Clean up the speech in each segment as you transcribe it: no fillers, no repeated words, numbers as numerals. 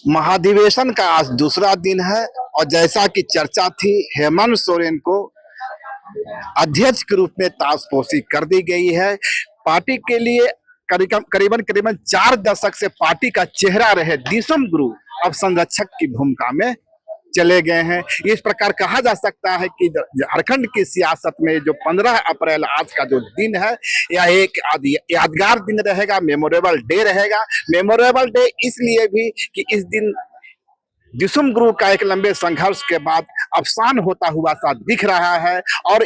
महाधिवेशन का आज दूसरा दिन है और जैसा कि चर्चा थी, हेमंत सोरेन को अध्यक्ष के रूप में ताजपोशी कर दी गई है। पार्टी के लिए करीबन करीबन 4 दशक से पार्टी का चेहरा रहे दिसम गुरु अब संरक्षक की भूमिका में चले गए हैं। इस प्रकार कहा जा सकता है कि झारखंड की सियासत में जो 15 अप्रैल आज का जो दिन है, यह एक यादगार दिन रहेगा, मेमोरेबल डे रहेगा। मेमोरेबल डे इसलिए भी कि इस दिन दिसुम गुरु का एक लंबे संघर्ष के बाद अवसान होता हुआ सा दिख रहा है और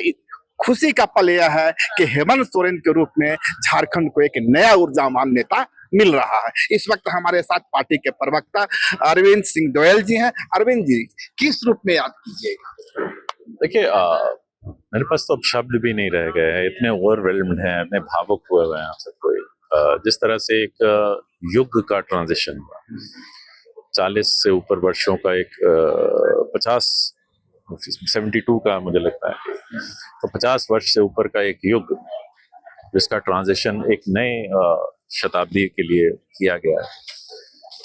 खुशी का पल यह है कि हेमंत सोरेन के रूप में झारखंड को एक नया ऊर्जावान नेता मिल रहा है। इस वक्त हमारे साथ पार्टी के प्रवक्ता अरविंद सिंह गोयल जी हैं। अरविंद जी, किस रूप में याद कीजिएगा? देखिए, मेरे पास तो अब शब्द भी नहीं रह गए हैं, इतने ओवरवेल्म्ड हैं, इतने भावुक हुए हुए हैं आप सब कोई। जिस तरह से एक युग का ट्रांजिशन हुआ, 40 से ऊपर वर्षों का एक 72 का मुझे लगता है, तो 50 वर्ष से ऊपर का एक युग जिसका ट्रांजिशन एक नए शताब्दी के लिए किया गया है।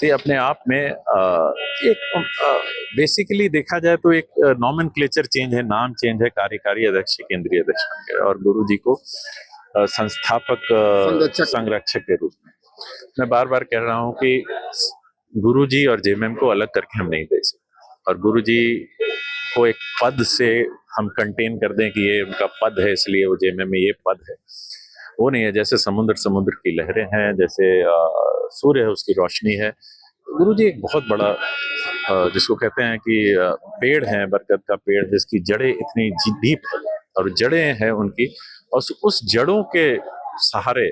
तो अपने आप में एक बेसिकली देखा जाए तो एक नॉमेनक्लेचर चेंज है, नाम चेंज है, कार्यकारी अध्यक्ष केंद्रीय अध्यक्ष बन गए और गुरुजी को संस्थापक संरक्षक के रूप में। मैं बार बार कह रहा हूँ कि गुरुजी और जेएमएम को अलग करके हम नहीं देख सकते और गुरुजी को एक पद से हम कंटेन कर दें कि ये उनका पद है इसलिए वो जेएमएम में ये पद है, वो नहीं है। जैसे समुद्र की लहरें हैं, जैसे सूर्य है उसकी रोशनी है, गुरुजी एक बहुत बड़ा जिसको कहते हैं कि पेड़ है, बरगद का पेड़ जिसकी जड़ें इतनी डीप है और जड़ें हैं उनकी, और उस जड़ों के सहारे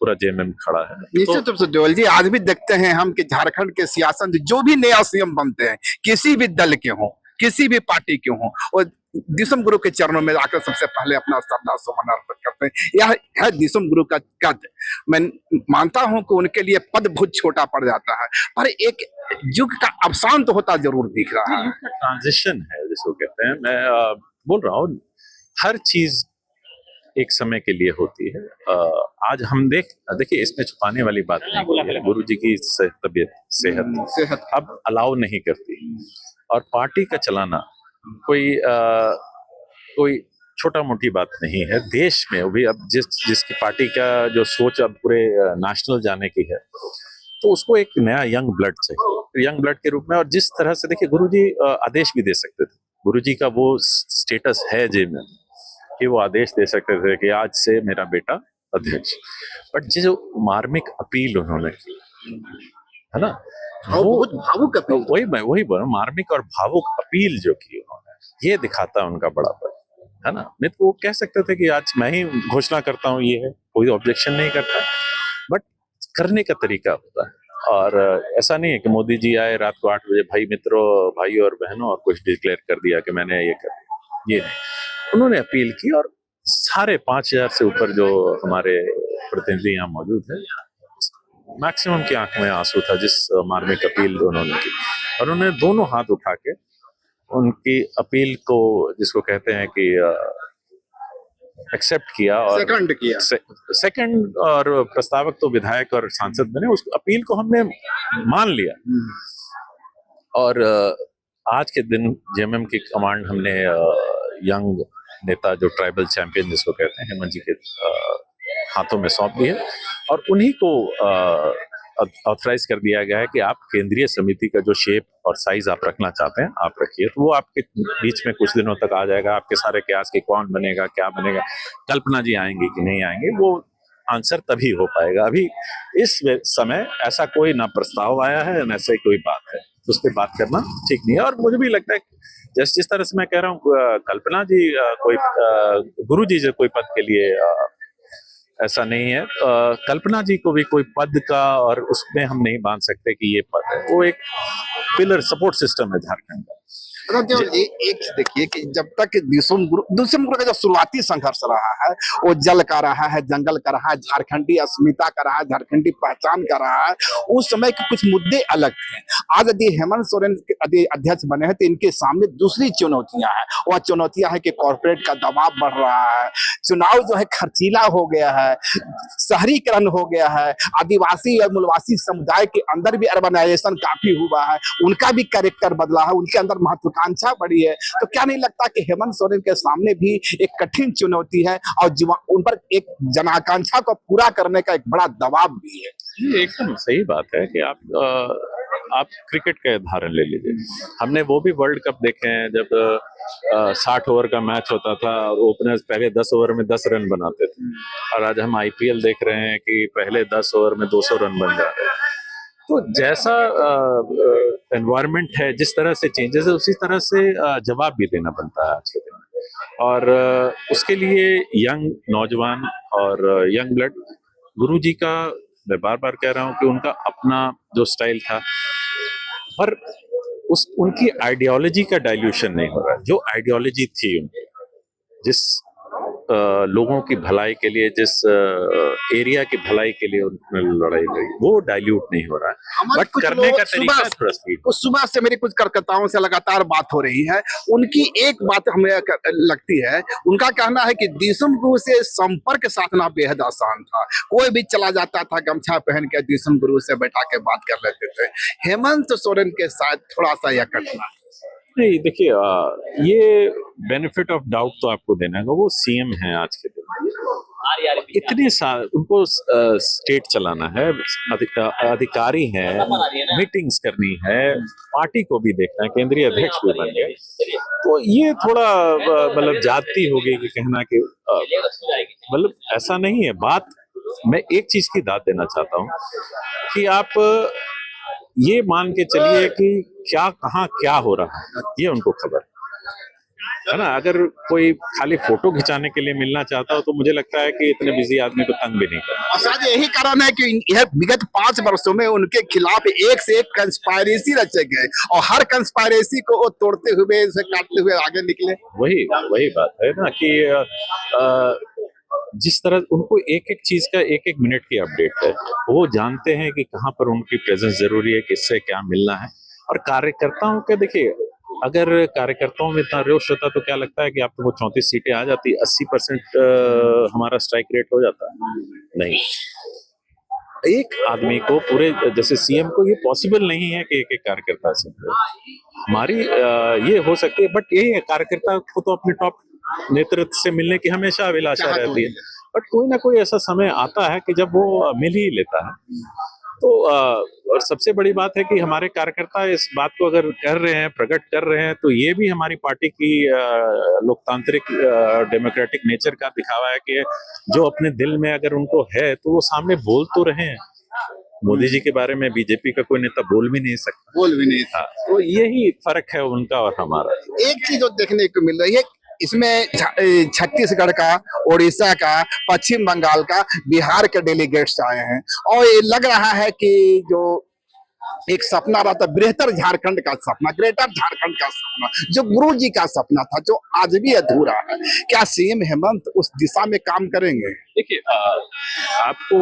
पूरा जेएमएम खड़ा है। निश्चित रूप से जोयल जी, आज भी देखते हैं हम कि झारखंड के सियासत जो भी नया सीएम बनते हैं, किसी भी दल के हों, किसी भी पार्टी के हों, और दिसम गुरु के चरणों में आकर सबसे पहले अपना श्रद्धा सुमन अर्पित करते हैं। यह है दिसम गुरु का कद। मैं मानता हूं कि उनके लिए पद बहुत छोटा पड़ जाता है, पर एक युग का अवसान तो होता जरूर दिख रहा है। ट्रांजिशन है जिसको कहते हैं। मैं बोल रहा हूँ, हर चीज एक समय के लिए होती है। आज हम देखिए इसमें छुपाने वाली बात नहीं है। गुरु जी की तबीयत सेहत अब अलाउ नहीं करती और पार्टी का चलाना कोई छोटा मोटी बात नहीं है। देश में भी अब जिसकी पार्टी का जो सोच अब पूरे नेशनल जाने की है, तो उसको एक नया यंग ब्लड चाहिए, यंग ब्लड के रूप में। और जिस तरह से देखिए, गुरुजी आदेश भी दे सकते थे, गुरुजी का वो स्टेटस है जेएमएम कि वो आदेश दे सकते थे कि आज से मेरा बेटा अध्यक्ष। बट जो मार्मिक अपील उन्होंने की है ना, वो बहुत भावुक अपील, वही बोल, मार्मिक और भावुक अपील जो की उन्होंने, ये दिखाता उनका बड़ापन, है ना। नहीं तो वो कह सकते थे कि आज मैं ही घोषणा करता हूँ, ये है, कोई ऑब्जेक्शन नहीं करता, बट करने का तरीका होता है। और ऐसा नहीं है कि मोदी जी आए रात को 8 बजे, भाई और बहनों, और कुछ डिक्लेयर कर दिया कि मैंने ये कर दिया, ये नहीं। उन्होंने अपील की और सारे 5000 से ऊपर जो हमारे प्रतिनिधि यहाँ मौजूद है, मैक्सिमम की आंख में आंसू था जिस मार्मिक अपील उन्होंने की। और उन्होंने दोनों हाथ उठा के उनकी अपील को, जिसको कहते हैं कि एक्सेप्ट किया और सेकंड और प्रस्तावक तो विधायक और सांसद बने, उस अपील को हमने मान लिया। और आज के दिन जेएमएम की कमांड हमने यंग नेता, जो ट्राइबल चैंपियन जिसको कहते हैं, हेमंत जी के हाथों में सौंप दी है और उन्हीं को ऑथराइज कर दिया गया है कि आप केंद्रीय समिति का जो शेप और साइज आप रखना चाहते हैं आप रखिए। तो वो आपके बीच में कुछ दिनों तक आ जाएगा। आपके सारे कयास के कौन बनेगा, क्या बनेगा, कल्पना जी आएंगे कि नहीं आएंगे, वो आंसर तभी हो पाएगा। अभी इस समय ऐसा कोई ना प्रस्ताव आया है न ऐसे कोई बात है, उस पर बात करना ठीक नहीं है। और मुझे भी लगता है जिस तरह से मैं कह रहा हूँ, कल्पना जी कोई गुरु जी कोई पद के लिए ऐसा नहीं है। कल्पना जी को भी कोई पद का, और उसमें हम नहीं बांध सकते कि ये पद है। वो एक पिलर, सपोर्ट सिस्टम है झारखंड का। मतलब जो एक चीज देखिए कि जब तक दिसुम गुरु का जो शुरुआती संघर्ष रहा है, वो जल का रहा है, जंगल का रहा है, झारखंडी अस्मिता का रहा है, झारखंडी पहचान का रहा है, उस समय के कुछ मुद्दे अलग थे। आज यदि हेमंत सोरेन यदि अध्यक्ष बने हैं तो इनके सामने दूसरी चुनौतियां हैं। वह चुनौतियां हैं कि कॉर्पोरेट का दबाव बढ़ रहा है, चुनाव जो है खर्चीला हो गया है, शहरीकरण हो गया है, आदिवासी और मूलवासी समुदाय के अंदर भी अर्बनाइजेशन काफी हुआ है, उनका भी कैरेक्टर बदला है, उनके अंदर महत्वाकांक्षा बढ़ी है। तो क्या नहीं लगता कि हेमंत सोरेन के सामने भी एक कठिन चुनौती है और उन पर एक जनाकांक्षा को पूरा करने का एक बड़ा दबाव भी है? ये एकदम सही बात है कि आप क्रिकेट का उदाहरण ले लीजिए। हमने वो भी वर्ल्ड कप देखे हैं जब 60 ओवर का मैच होता था और ओपनर्स पहले 10 ओवर में 10 रन बनाते थे, और आज हम आईपीएल देख रहे हैं कि पहले 10 ओवर में 200 रन बन जा रहे हैं। तो जैसा एनवायरनमेंट है, जिस तरह से चेंजेस है, उसी तरह से जवाब भी देना बनता है आज के दिन में। और उसके लिए यंग नौजवान और यंग ब्लड, गुरुजी का मैं बार बार कह रहा हूँ कि उनका अपना जो स्टाइल था, पर उनकी आइडियोलॉजी का डाइल्यूशन नहीं हो रहा है। जो आइडियोलॉजी थी उनकी, जिस लोगों की भलाई के लिए, जिस एरिया की भलाई के लिए उन्होंने लड़ाई लड़ी, वो डाइल्यूट नहीं हो रहा है। बट करने का तरीका थोड़ा स्पीड। सुबह से मेरी कुछ कार्यकर्ताओं से लगातार बात हो रही है, उनकी एक बात हमें लगती है, उनका कहना है कि दिसुम गुरु से संपर्क साधना बेहद आसान था। कोई भी चला जाता था गमछा पहन के दिसुम गुरु से बैठा के बात कर लेते थे। हेमंत सोरेन के साथ थोड़ा सा यह कठिन है। नहीं, देखिए, ये बेनिफिट ऑफ डाउट तो आपको देना है। वो सीएम हैं आज के दिन, इतने साल उनको स्टेट चलाना है, अधिकारी हैं, मीटिंग्स करनी है, पार्टी को भी देखना है, केंद्रीय अध्यक्ष भी बन गए। तो ये थोड़ा मतलब जाती हो गई कि कहना कि मतलब ऐसा नहीं है। बात मैं एक चीज की दाद देना चाहता हूँ कि आप ये मान के चलिए कि क्या कहाँ क्या हो रहा है, ये उनको खबर है ना। अगर कोई खाली फोटो खिंचाने के लिए मिलना चाहता हो तो मुझे लगता है कि इतने बिजी आदमी को तंग भी नहीं करना। और शायद यही कारण है कि यह विगत 5 वर्षों में उनके खिलाफ एक से एक कंस्पायरेसी रचे गए और हर कंस्पायरेसी को वो तोड़ते हुए, उसे काटते हुए आगे निकले। वही बात है ना कि जिस तरह उनको एक एक चीज का एक एक मिनट की अपडेट है, वो जानते हैं कि कहाँ पर उनकी प्रेजेंस जरूरी है, किससे क्या मिलना है। और कार्यकर्ताओं के देखिए, अगर कार्यकर्ताओं में इतना रोष होता तो क्या लगता है कि आपको वो 34 सीटें आ जाती, 80% हमारा स्ट्राइक रेट हो जाता? नहीं, एक आदमी को पूरे, जैसे सीएम को ये पॉसिबल नहीं है कि एक एक कार्यकर्ता से हमारी ये हो सकती है, बट ये कार्यकर्ता को तो अपने टॉप नेतृत्व से मिलने की हमेशा अभिलाषा रहती है। बट कोई ना कोई ऐसा समय आता है कि जब वो मिल ही लेता है। तो और सबसे बड़ी बात है कि हमारे कार्यकर्ता इस बात को अगर कर रहे हैं, प्रकट कर रहे हैं, तो ये भी हमारी पार्टी की लोकतांत्रिक डेमोक्रेटिक नेचर का दिखावा है कि जो अपने दिल में अगर उनको है तो वो सामने बोल तो रहे हैं। मोदी जी के बारे में बीजेपी का कोई नेता बोल भी नहीं सकता। तो यही फर्क है उनका और हमारा। एक चीज जो देखने को मिल रही है इसमें, छत्तीसगढ़ का, उड़ीसा का, पश्चिम बंगाल का, बिहार के डेलीगेट्स आए हैं और ये लग रहा है कि जो एक सपना रहा था, बेहतर झारखंड का सपना, ग्रेटर झारखंड का सपना, जो गुरु जी का सपना था, जो आज भी अधूरा है, क्या सीएम हेमंत उस दिशा में काम करेंगे? देखिए, आपको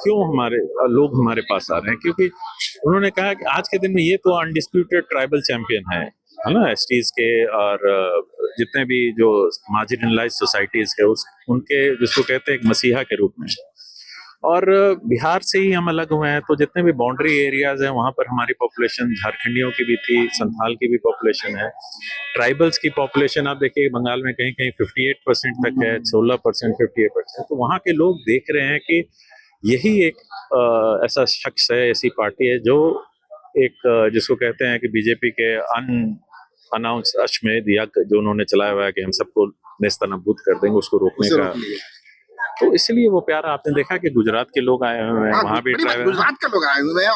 क्यों हमारे लोग हमारे पास आ रहे हैं, क्योंकि उन्होंने कहा कि आज के दिन में ये तो अनडिस्प्यूटेड ट्राइबल चैंपियन है ना, एसटीज के और जितने भी जो मार्जिनलाइज सोसाइटीज के उनके, जिसको कहते हैं एक मसीहा के रूप में। और बिहार से ही हम अलग हुए हैं, तो जितने भी बाउंड्री एरियाज हैं वहां पर हमारी पॉपुलेशन झारखंडियों की भी थी, संथाल की भी पॉपुलेशन है, ट्राइबल्स की पॉपुलेशन आप देखिए बंगाल में कहीं कहीं 58% तक है, 16%, 58%। तो वहाँ के लोग देख रहे हैं कि यही एक ऐसा शख्स है, ऐसी पार्टी है जो एक जिसको कहते हैं कि बीजेपी के अनाउंस अश्वमेध यज्ञ जो उन्होंने चलाया हुआ है कि हम सबको नेस्तनाबूद कर देंगे, उसको रोकने का। तो इसलिए वो प्यारा, आपने देखा कि गुजरात के लोग आए हुए हैं, वहां भी गुजरात के लोग आए हुए हैं।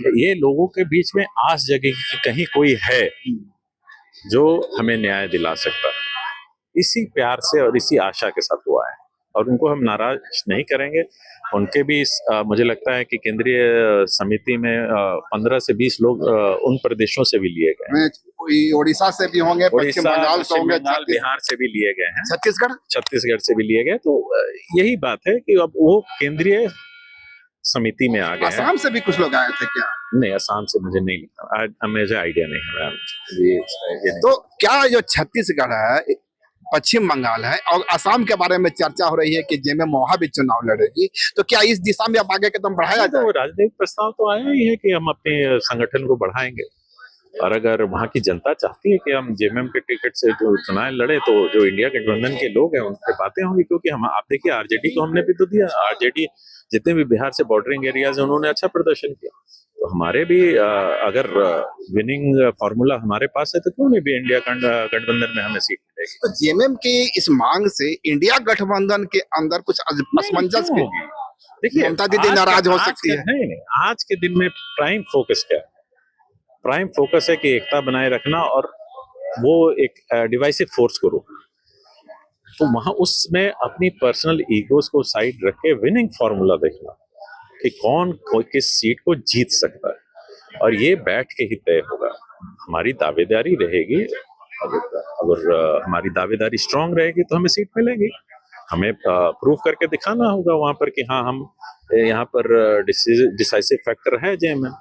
तो ये लोगों के बीच में आस जगी कि कहीं कोई है जो हमें न्याय दिला सकता। इसी प्यार से और इसी आशा के साथ वो आए और उनको हम नाराज नहीं करेंगे। उनके भी मुझे लगता है कि केंद्रीय समिति में 15 से 20 लोग उन प्रदेशों से भी लिए गए। उड़ीसा से भी होंगे, पश्चिम उड़ीसा, बंगाल से पश्चिम होंगे, बंगाल, बिहार से भी लिए गए हैं, छत्तीसगढ़ से भी लिए गए। तो यही बात है कि अब वो केंद्रीय समिति में आ गए हैं। असम से भी कुछ लोग आए थे क्या? नहीं, असम से मुझे नहीं लगता, मुझे आइडिया नहीं है मैम, ये नहीं। तो क्या जो छत्तीसगढ़ है, पश्चिम बंगाल है और असम के बारे में चर्चा हो रही है कि जेएमएम वहां भी चुनाव लड़ेगी, तो क्या इस दिशा में अब आगे कदम बढ़ाया तो जाए? राजनीतिक प्रस्ताव तो आया ही है कि हम अपने संगठन को बढ़ाएंगे, और अगर वहां की जनता चाहती है कि हम जेएमएम के टिकट से जो चुनाव लड़े, तो जो इंडिया गठबंधन के लोग हैं उनसे बातें होंगी। क्योंकि हम, आप देखिए, आरजेडी को हमने भी तो दिया, आरजेडी जितने भी बिहार से बॉर्डरिंग एरियाज है उन्होंने अच्छा प्रदर्शन किया। तो हमारे भी अगर विनिंग फार्मूला हमारे पास है तो क्यों नहीं भी इंडिया गठबंधन में हमें सीट मिलेगी। तो जेएमएम की इस मांग से इंडिया गठबंधन के अंदर कुछ असमंजस क्यों होगी? देखिए, ममता दीदी नाराज हो सकती है। नहीं, आज के दिन में प्राइम फोकस क्या है? प्राइम फोकस है कि एकता बनाए रखना और वो एक डिवाइसिव फोर्स को रोकना। तो वहां उसमें अपनी पर्सनल ईगोस को साइड रख के विनिंग फार्मूला देखना कि कौन किस सीट को जीत सकता है, और ये बैठ के ही तय होगा। हमारी दावेदारी रहेगी, अगर हमारी दावेदारी स्ट्रांग रहेगी तो हमें सीट मिलेगी। हमें प्रूव करके दिखाना होगा वहां पर कि हाँ, हम यहाँ पर डिसाइसिव फैक्टर है जेएमएम,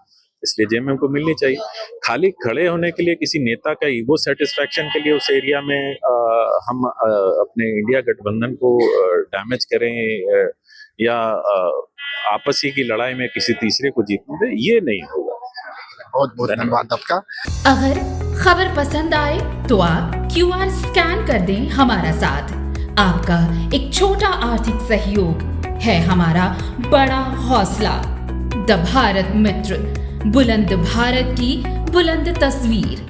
इसलिए जेएमएम को मिलनी चाहिए। खाली खड़े होने के लिए, किसी नेता का ईगो सेटिस्फैक्शन के लिए उस एरिया में हम अपने इंडिया गठबंधन को डैमेज करें या आपसी की लड़ाई में किसी तीसरे को जीतने दें, ये नहीं होगा। बहुत बहुत धन्यवाद आपका। अगर खबर पसंद आए तो आप QR स्कैन कर दें हमारा साथ। आपका एक छोटा आर्थिक सहयोग है हमारा बड़ा हौसला। द भारत मित्र, बुलंद भारत की बुलंद तस्वीर।